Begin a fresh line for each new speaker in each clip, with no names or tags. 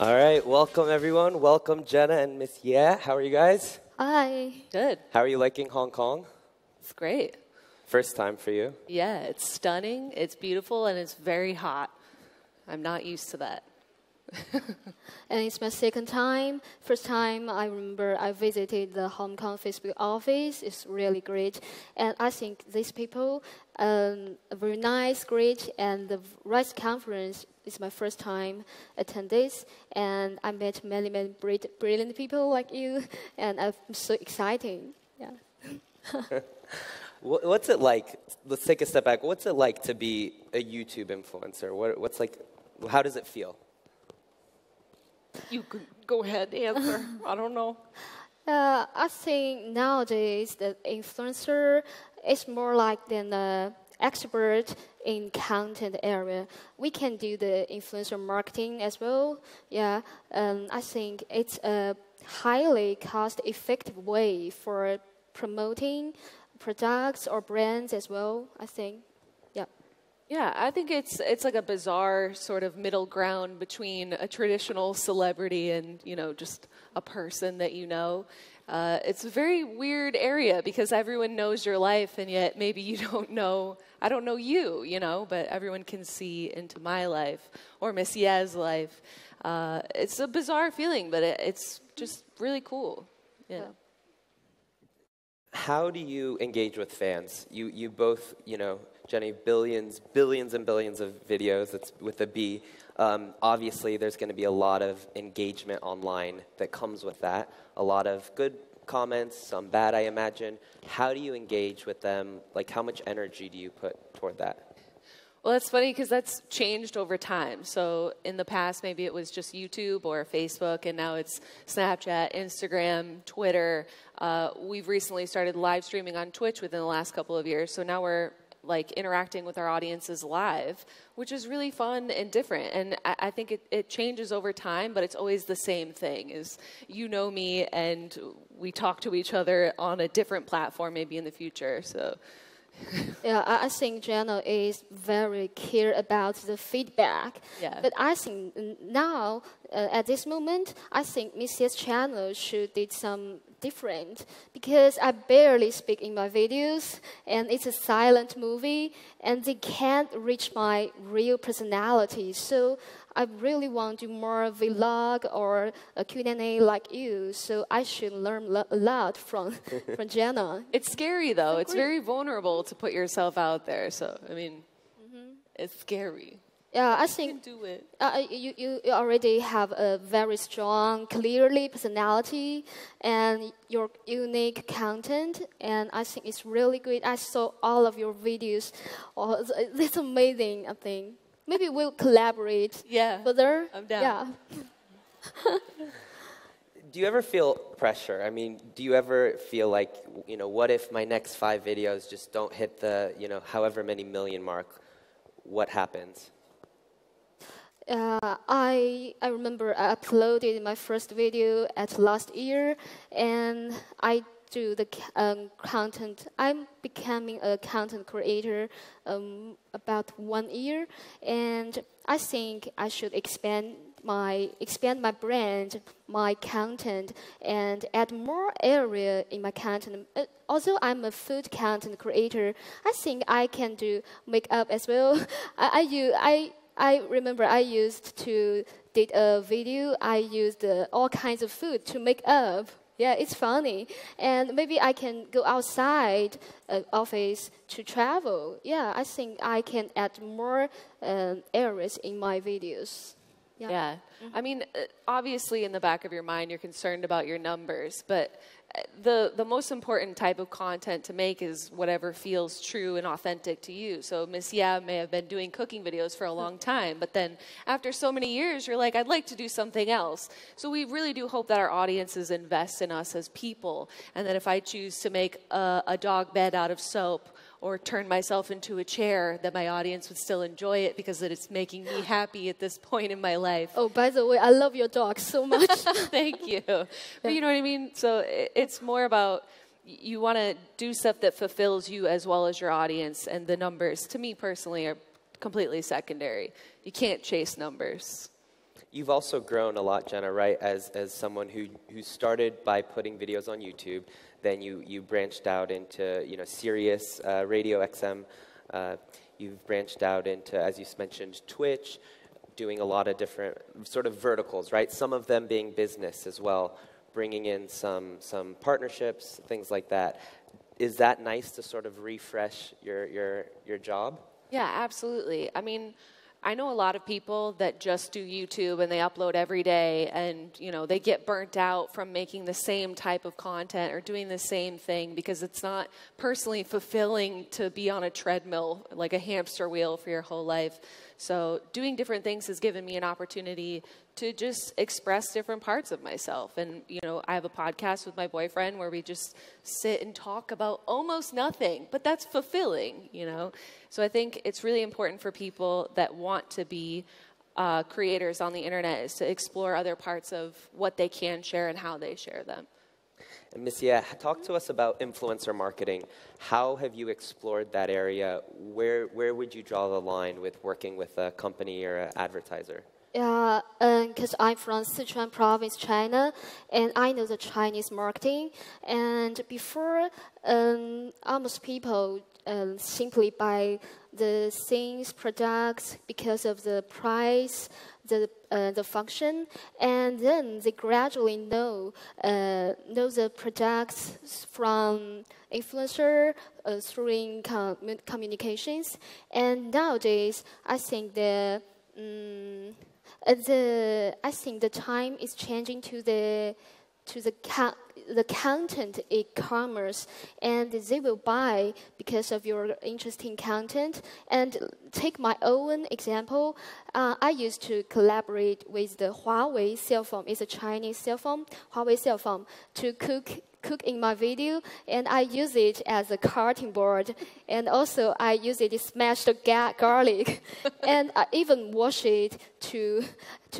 All right, welcome everyone. Welcome Jenna and Miss Yeah. How are you guys?
Hi.
Good.
How are you liking Hong Kong?
It's great.
First time for you?
Yeah, it's stunning, it's beautiful, and it's very hot. I'm not used to that.
And it's my second time. First time, I remember I visited the Hong Kong Facebook office. It's really great. And I think these people are very nice, great. And the RISE conference is my first time attend this. And I met many, many brilliant people like you. And I'm so exciting. Yeah.
What's it like? Let's take a step back. What's it like to be a YouTube influencer? What's like? How does it feel?
You could go ahead, answer. I don't know.
I think nowadays the influencer is more like than an expert in content area. We can do the influencer marketing as well. Yeah, I think it's a highly cost-effective way for promoting products or brands as well, I think. Yeah.
Yeah, I think it's like a bizarre sort of middle ground between a traditional celebrity and, you know, just a person that you know. It's a very weird area because everyone knows your life and yet maybe you don't know, I don't know you, you know, but everyone can see into my life or Miss Ye's life. It's a bizarre feeling, but it's just really cool. Yeah.
How do you engage with fans? You both, you know, Jenny, billions and billions of videos. It's with a B. Obviously, there's going to be a lot of engagement online that comes with that. A lot of good comments, some bad, I imagine. How do you engage with them? Like, how much energy do you put toward that?
Well, that's funny because that's changed over time. So in the past, maybe it was just YouTube or Facebook, and now it's Snapchat, Instagram, Twitter. We've recently started live streaming on Twitch within the last couple of years. So now we're like interacting with our audiences live, which is really fun and different. And I think it changes over time, but it's always the same thing is you know me and we talk to each other on a different platform maybe in the future. So.
Yeah, I think Jenna is very care about the feedback.
Yeah.
But I think now, at this moment, I think Miss Ye's channel should do some different because I barely speak in my videos and it's a silent movie and they can't reach my real personality. So I really want to do more vlog or a Q&A like you. So I should learn a lot from Jenna.
It's scary, though. It's very vulnerable to put yourself out there. So, I mean, it's scary.
Yeah, I think
you can do it.
You already have a very strong, clearly personality and your unique content. And I think it's really great. I saw all of your videos. Oh, it's amazing, I think. Maybe we'll collaborate further.
I'm down.
Yeah.
Do you ever feel pressure? I mean, do you ever feel like, you know, what if my next 5 videos just don't hit the, you know, however many million mark? What happens?
I remember I uploaded my first video at last year, and I do the content. I'm becoming a content creator about 1 year, and I think I should expand my brand, my content, and add more area in my content. Also, I'm a food content creator. I think I can do makeup as well. I remember I used to did a video. I used all kinds of food to make up. Yeah, it's funny. And maybe I can go outside office to travel. Yeah, I think I can add more areas in my videos.
Yeah. I mean, obviously in the back of your mind, you're concerned about your numbers, but the most important type of content to make is whatever feels true and authentic to you. So Miss Ya may have been doing cooking videos for a long time, but then after so many years, you're like, I'd like to do something else. So we really do hope that our audiences invest in us as people, and that if I choose to make a dog bed out of soap or turn myself into a chair, that my audience would still enjoy it because it's making me happy at this point in my life.
Oh, by the way, I love your dog so much.
Thank you. But you know what I mean? So it's more about you want to do stuff that fulfills you as well as your audience, and the numbers, to me personally, are completely secondary. You can't chase numbers.
You've also grown a lot, Jenna, right? As someone who started by putting videos on YouTube, then you branched out into Sirius Radio XM. You've branched out into, as you mentioned, Twitch, doing a lot of different sort of verticals, right? Some of them being business as well, bringing in some partnerships, things like that. Is that nice to sort of refresh your job?
Yeah, absolutely. I mean, I know a lot of people that just do YouTube and they upload every day and, they get burnt out from making the same type of content or doing the same thing because it's not personally fulfilling to be on a treadmill, like a hamster wheel for your whole life. So doing different things has given me an opportunity to just express different parts of myself. And, I have a podcast with my boyfriend where we just sit and talk about almost nothing, but that's fulfilling, So I think it's really important for people that want to be creators on the internet is to explore other parts of what they can share and how they share them.
And Miss Ye, talk to us about influencer marketing. How have you explored that area? Where would you draw the line with working with a company or an advertiser?
Yeah, because I'm from Sichuan province, China, and I know the Chinese marketing. And before, almost people simply buy the things, products because of the price, the function, and then they gradually know the products from influencer through communications. And nowadays, I think I think the time is changing to the content e-commerce, and they will buy because of your interesting content. And take my own example, I used to collaborate with the Huawei cell phone. It's a Chinese cell phone, Huawei cell phone, to cook in my video, and I use it as a cutting board, and also I use it to smash the garlic, and I even wash it to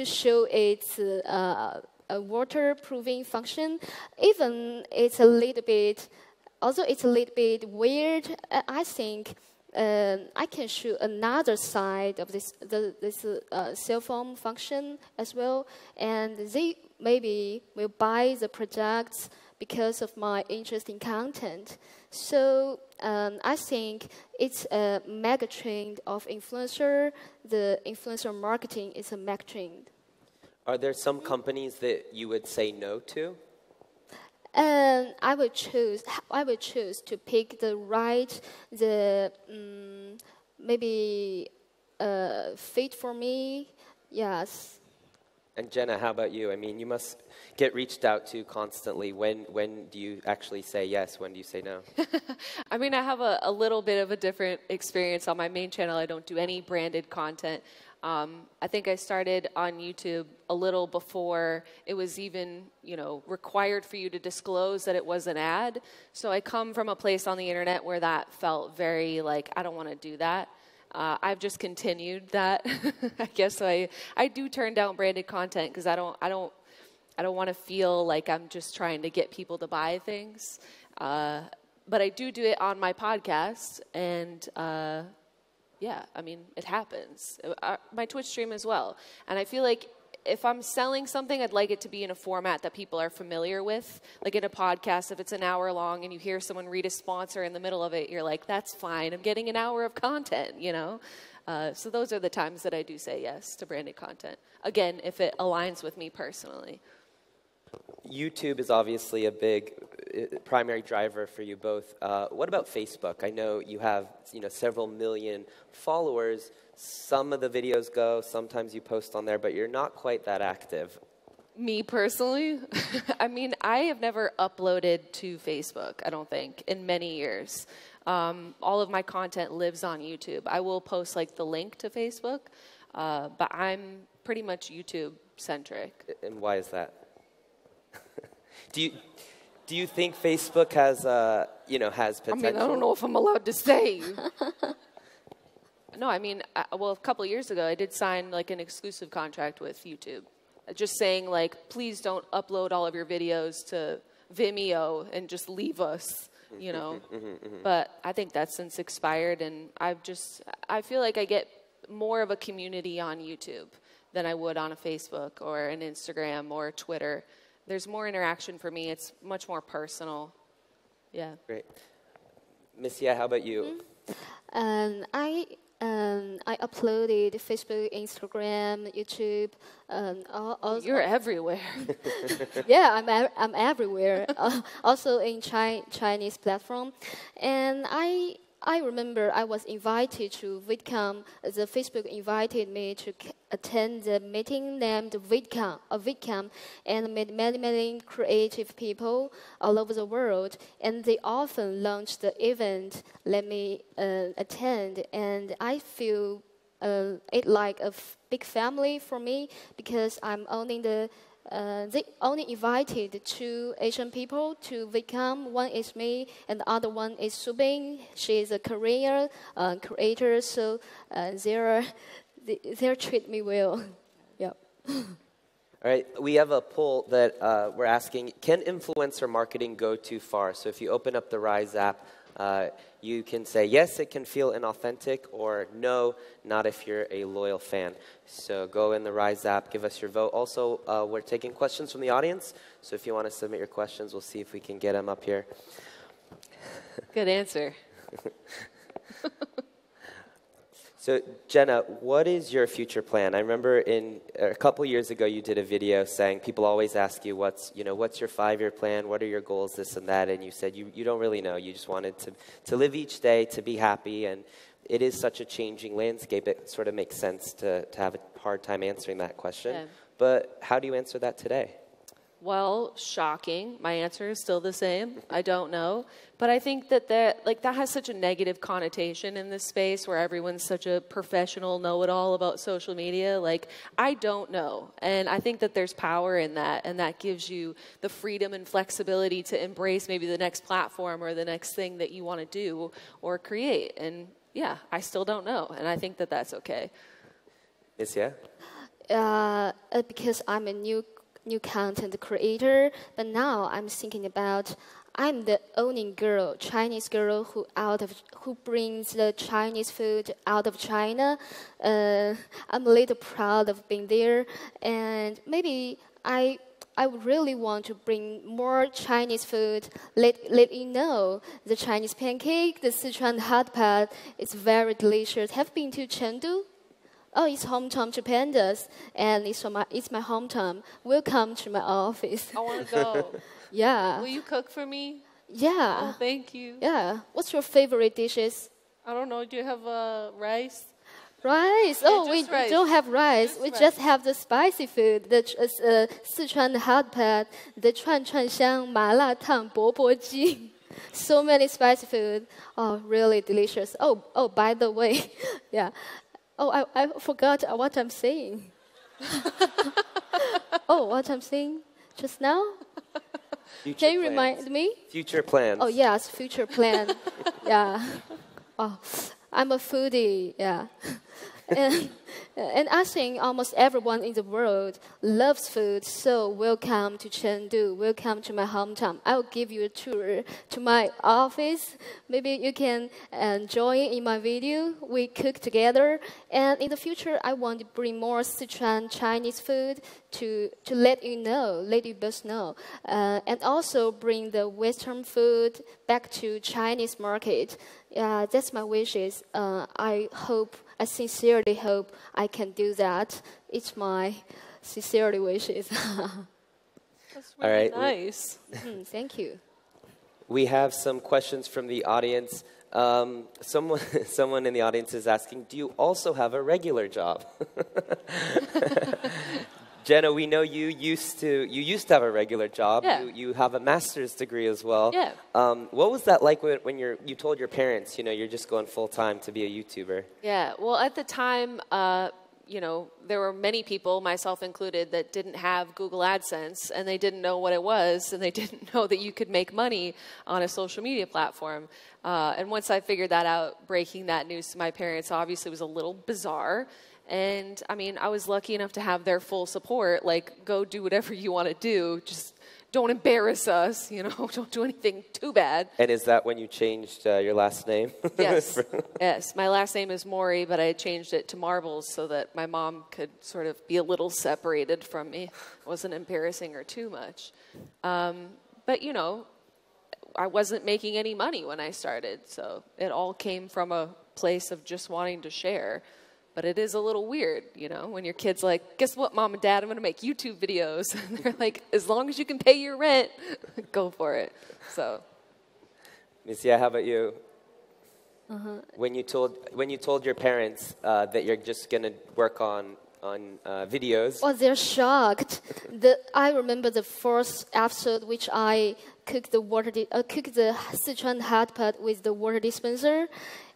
show its a waterproofing function. Even it's a little bit, although it's a little bit weird, I think I can show another side of this cell phone function as well, and they maybe will buy the products because of my interesting content. So I think it's a mega trend of influencer. The influencer marketing is a mega trend.
Are there some companies that you would say no to?
I would choose to pick the right, maybe fit for me. Yes.
And Jenna, how about you? I mean, you must get reached out to constantly. When do you actually say yes? When do you say no?
I mean, I have a little bit of a different experience on my main channel. I don't do any branded content. I think I started on YouTube a little before it was even, required for you to disclose that it was an ad. So I come from a place on the internet where that felt very I don't want to do that. I've just continued that. I guess so I do turn down branded content because I don't want to feel like I'm just trying to get people to buy things. But I do it on my podcast, and yeah, I mean, it happens. My Twitch stream as well. And I feel like if I'm selling something, I'd like it to be in a format that people are familiar with. Like in a podcast, if it's an hour long and you hear someone read a sponsor in the middle of it, you're like, that's fine. I'm getting an hour of content, So those are the times that I do say yes to branded content. Again, if it aligns with me personally.
YouTube is obviously a big primary driver for you both. What about Facebook? I know you have several million followers. Some of the videos go, sometimes you post on there, but you're not quite that active.
Me personally? I mean, I have never uploaded to Facebook, I don't think, in many years. All of my content lives on YouTube. I will post the link to Facebook, but I'm pretty much YouTube-centric.
And why is that? Do you think Facebook has has potential?
I mean, I don't know if I'm allowed to say. No, I mean, a couple of years ago, I did sign an exclusive contract with YouTube, just saying please don't upload all of your videos to Vimeo and just leave us, But I think that's since expired, and I feel like I get more of a community on YouTube than I would on a Facebook or an Instagram or a Twitter. There's more interaction for me. It's much more personal. Yeah.
Great. Miss Ye, how about you?
I uploaded Facebook, Instagram, YouTube.
You're everywhere.
Yeah, I'm everywhere. Also in Chinese platform, and I remember I was invited to VidCon. The Facebook invited me to attend the meeting named VidCon, and met many creative people all over the world. And they often launch the event, let me attend, and I feel it like a big family for me because I'm owning the. They only invited 2 Asian people to VidCon. One is me, and the other one is Subing. She is a Korean creator, so they treat me well. Yep.
All right, we have a poll that we're asking, can influencer marketing go too far? So if you open up the Rise app, you can say, yes, it can feel inauthentic, or no, not if you're a loyal fan. So go in the Rise app, give us your vote. Also, we're taking questions from the audience, so if you want to submit your questions, we'll see if we can get them up here.
Good answer.
So, Jenna, what is your future plan? I remember a couple years ago you did a video saying people always ask you what's your 5-year plan, what are your goals, this and that, and you said you don't really know. You just wanted to live each day, to be happy, and it is such a changing landscape. It sort of makes sense to have a hard time answering that question.
Yeah.
But how do you answer that today?
Well, shocking. My answer is still the same. I don't know. But I think that has such a negative connotation in this space where everyone's such a professional know-it-all about social media. Like, I don't know. And I think that there's power in that, and that gives you the freedom and flexibility to embrace maybe the next platform or the next thing that you want to do or create. And yeah, I still don't know. And I think that that's okay.
Miss Ye?
Because I'm a new content creator, but now I'm thinking about I'm the only girl, Chinese girl who brings the Chinese food out of China. I'm a little proud of being there, and maybe I really want to bring more Chinese food. Let you know the Chinese pancake, the Sichuan hot pot. It's very delicious. Have you been to Chengdu? Oh, it's hometown to pandas, and it's my hometown. Welcome to my office.
I want to go.
Yeah.
Will you cook for me?
Yeah.
Oh, thank you.
Yeah. What's your favorite dishes?
I don't know. Do you have rice?
Rice.
Yeah,
Oh, we
rice.
don't have rice. We just have the spicy food. The Sichuan hot pot, the 串串香麻辣烫钵钵鸡. So many spicy food. Oh, really delicious. Oh, by the way, yeah. Oh, I forgot what I'm saying. Oh, what I'm saying just now? Can you remind me?
Future plans.
Oh, yes, future plan. Yeah. Oh, I'm a foodie, yeah. And I think almost everyone in the world loves food, so welcome to Chengdu, welcome to my hometown. I'll give you a tour to my office. Maybe you can join in my video. We cook together. And in the future, I want to bring more Sichuan Chinese food to let you both know. And also bring the Western food back to Chinese market. That's my wishes. I sincerely hope I can do that. It's my sincerely wishes.
That's really
All right.
nice.
Thank you.
We have some questions from the audience. Someone in the audience is asking, do you also have a regular job? Jenna, we know you used to have a regular job.
Yeah.
You have a master's degree as well.
Yeah.
What was that like when you told your parents, you're just going full time to be a YouTuber?
Yeah. Well, at the time, there were many people, myself included, that didn't have Google AdSense, and they didn't know what it was, and they didn't know that you could make money on a social media platform. And once I figured that out, breaking that news to my parents obviously was a little bizarre. And I mean, I was lucky enough to have their full support. Like, go do whatever you want to do. Just don't embarrass us, you know, don't do anything too bad.
And is that when you changed your last name?
Yes, yes. My last name is Mori, but I changed it to Marbles so that my mom could sort of be a little separated from me. It wasn't embarrassing her too much. But, you know, I wasn't making any money when I started, so it all came from a place of just wanting to share. But it is a little weird, you know, when your kid's like, guess what, Mom and Dad, I'm going to make YouTube videos. And they're like, as long as you can pay your rent, go for it. So.
Misia, how about you? When you told your parents that you're just going to work on videos.
Oh, they're shocked. I remember the first episode which I cooked the Sichuan hot pot with the water dispenser.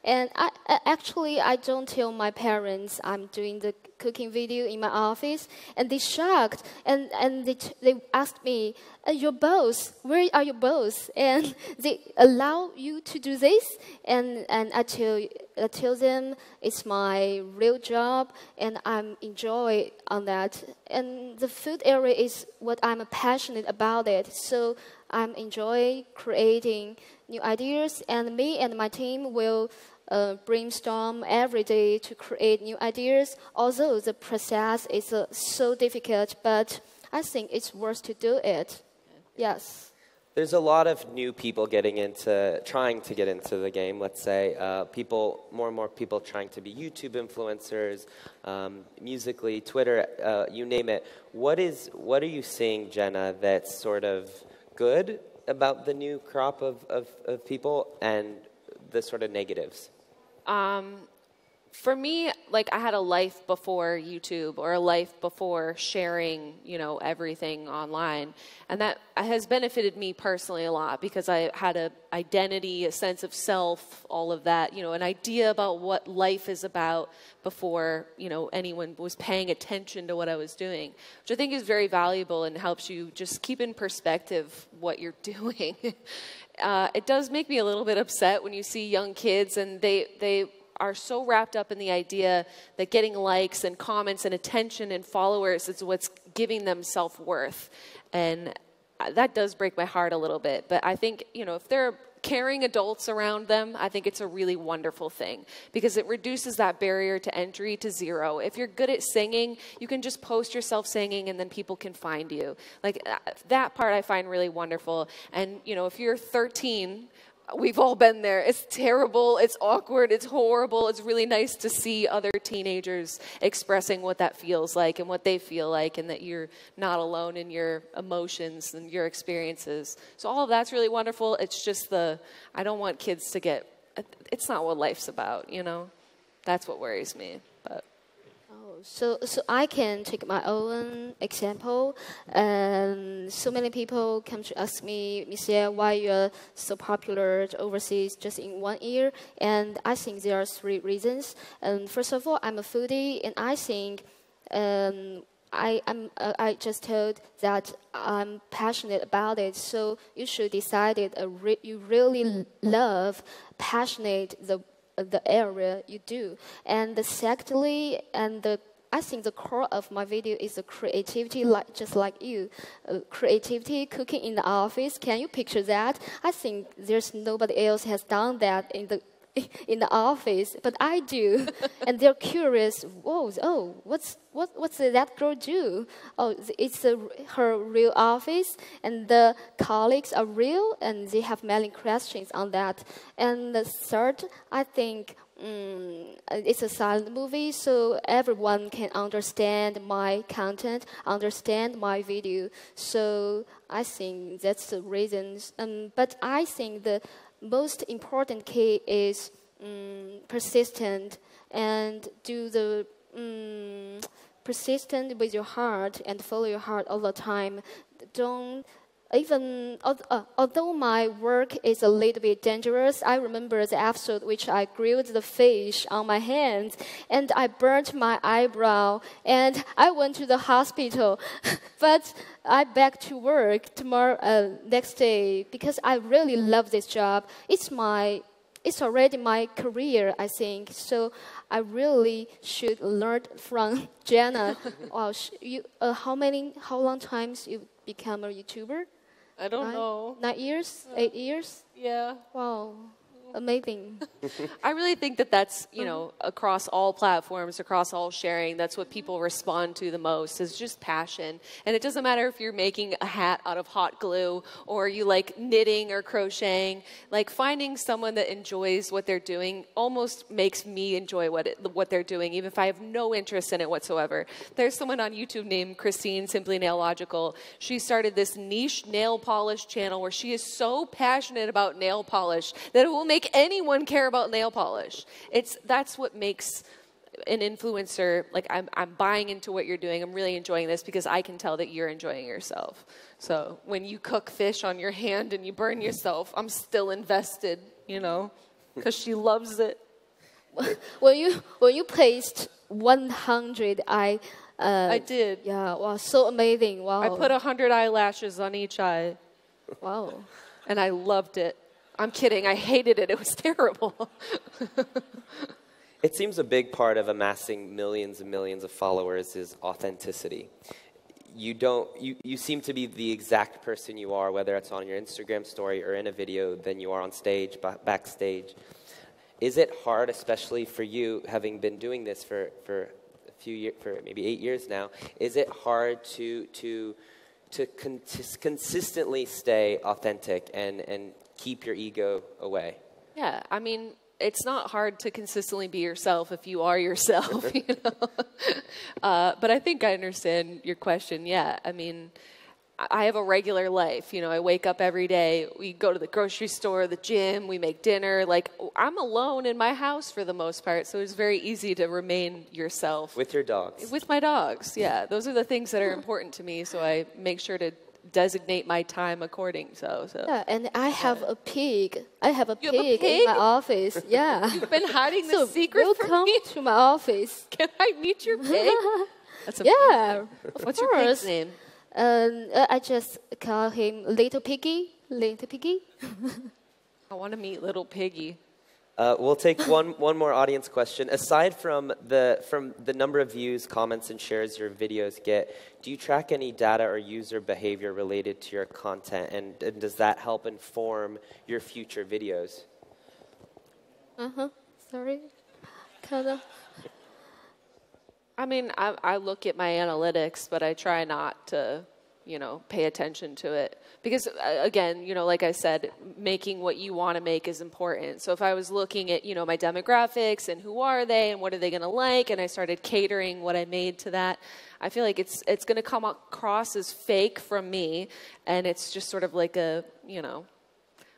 And I don't tell my parents I'm doing the cooking video in my office, and they shocked, and they asked me, "Your boss, where are your boss?" And they allow you to do this, and I tell them it's my real job, and I'm enjoy on that. And the food area is what I'm passionate about it, so I'm enjoy creating new ideas, and me and my team will brainstorm every day to create new ideas. Although the process is so difficult, but I think it's worth to do it. Yes.
There's a lot of new people trying to get into the game. Let's say more and more people trying to be YouTube influencers, Musically, Twitter, you name it. What are you seeing, Jenna, that's sort of good about the new crop of people, and the sort of negatives?
For me, like, I had a life before YouTube, or a life before sharing, you know, everything online. And that has benefited me personally a lot, because I had an identity, a sense of self, all of that, you know, an idea about what life is about before, you know, anyone was paying attention to what I was doing, which I think is very valuable and helps you just keep in perspective what you're doing. It does make me a little bit upset when you see young kids and they are so wrapped up in the idea that getting likes and comments and attention and followers is what's giving them self-worth. And that does break my heart a little bit. But I think, you know, if they're caring adults around them, I think it's a really wonderful thing, because it reduces that barrier to entry to zero. If you're good at singing, you can just post yourself singing and then people can find you. Like, that part I find really wonderful. And, you know, if you're 13, we've all been there. It's terrible, it's awkward, it's horrible. It's really nice to see other teenagers expressing what that feels like and what they feel like, and that you're not alone in your emotions and your experiences. So all of that's really wonderful. It's just I don't want kids to get, it's not what life's about, you know? That's what worries me. But.
So I can take my own example. So many people come to ask me, Michelle, why you're so popular overseas just in 1 year? And I think there are 3 reasons. First of all, I'm a foodie, and I think I just told that I'm passionate about it. So you should decide it. You really love, passionate the area you do. And secondly, I think the core of my video is the creativity, just like you. Creativity, cooking in the office. Can you picture that? I think there's nobody else has done that in the office, but I do. And they're curious. Whoa, what's that girl do? Oh, it's her real office, and the colleagues are real, and they have many questions on that. And the third, I think, it's a silent movie, so everyone can understand my content, understand my video. So I think that's the reasons. But I think the most important key is persistent, and do the persistent with your heart and follow your heart all the time. Although my work is a little bit dangerous, I remember the episode which I grilled the fish on my hands, and I burnt my eyebrow, and I went to the hospital. But I back to work next day, because I really love this job. It's it's already my career, I think. So I really should learn from Jenna. Wow, how long times you become a YouTuber?
I don't know.
9 years? 8 years?
Yeah.
Wow. Amazing.
I really think that that's, you know, across all platforms, across all sharing, that's what people respond to the most is just passion. And it doesn't matter if you're making a hat out of hot glue or you like knitting or crocheting. Like finding someone that enjoys what they're doing almost makes me enjoy what they're doing, even if I have no interest in it whatsoever. There's someone on YouTube named Christine, Simply Nailogical. She started this niche nail polish channel where she is so passionate about nail polish that it will make anyone care about nail polish. That's what makes an influencer, like I'm buying into what you're doing. I'm really enjoying this because I can tell that you're enjoying yourself. So when you cook fish on your hand and you burn yourself, I'm still invested, you know, because she loves it.
When you placed 100, I
did.
Yeah, wow, so amazing. Wow.
I put 100 eyelashes on each eye.
Wow.
And I loved it. I'm kidding. I hated it. It was terrible.
It seems a big part of amassing millions and millions of followers is authenticity. You seem to be the exact person you are, whether it's on your Instagram story or in a video, than you are on stage, backstage. Is it hard, especially for you, having been doing this for a few years, for maybe 8 years now? Is it hard to consistently stay authentic and keep your ego away?
Yeah, I mean, it's not hard to consistently be yourself if you are yourself, you know. But I think I understand your question. Yeah, I mean, I have a regular life. You know, I wake up every day. We go to the grocery store, the gym. We make dinner. Like, I'm alone in my house for the most part, so it's very easy to remain yourself.
With your dogs?
With my dogs, yeah. Those are the things that are important to me, so I make sure to designate my time according.
Yeah, and I have a pig. I have a
You have a
pig
pig?
in my office. Yeah.
You've been hiding the secret from
welcome
me.
to my office.
Can I meet your pig? That's amazing.
Yeah, of
What's
course.
your pig's name?
I just call him Little Piggy. Little Piggy.
I want to meet little piggy.
We'll take one more audience question. Aside from the number of views, comments, and shares your videos get, do you track any data or user behavior related to your content, and does that help inform your future videos?
Sorry. Kind of.
I mean, I look at my analytics, but I try not to, you know, pay attention to it. Because, again, you know, like I said, making what you want to make is important. So if I was looking at, you know, my demographics and who are they and what are they going to like, and I started catering what I made to that, I feel like it's going to come across as fake from me, and it's just sort of like a, you know,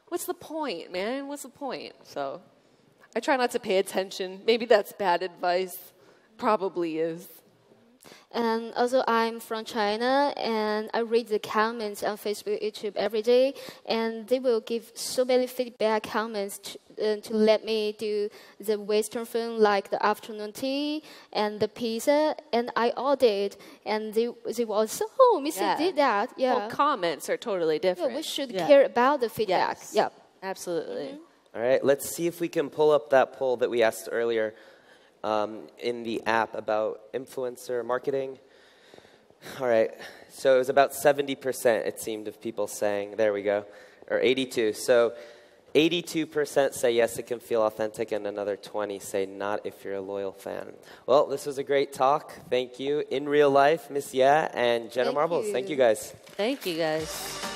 what's the point, man? What's the point? So I try not to pay attention. Maybe that's bad advice. Probably is.
And also, I'm from China, and I read the comments on Facebook, YouTube every day, and they will give so many feedback comments to let me do the Western food, like the afternoon tea and the pizza, and I ordered, and they were so, oh, Missy did that. Yeah.
Well, comments are totally different.
Yeah, we should care about the feedback.
Yes.
Yeah.
Absolutely.
All right, let's see if we can pull up that poll that we asked earlier in the app about influencer marketing. All right, so it was about 70%, it seemed, of people saying, there we go, or 82. So 82% say yes, it can feel authentic, and another 20 say not if you're a loyal fan. Well, this was a great talk. Thank you. In real life, Miss Ya and Jenna Marbles. Thank you, guys.
Thank you, guys.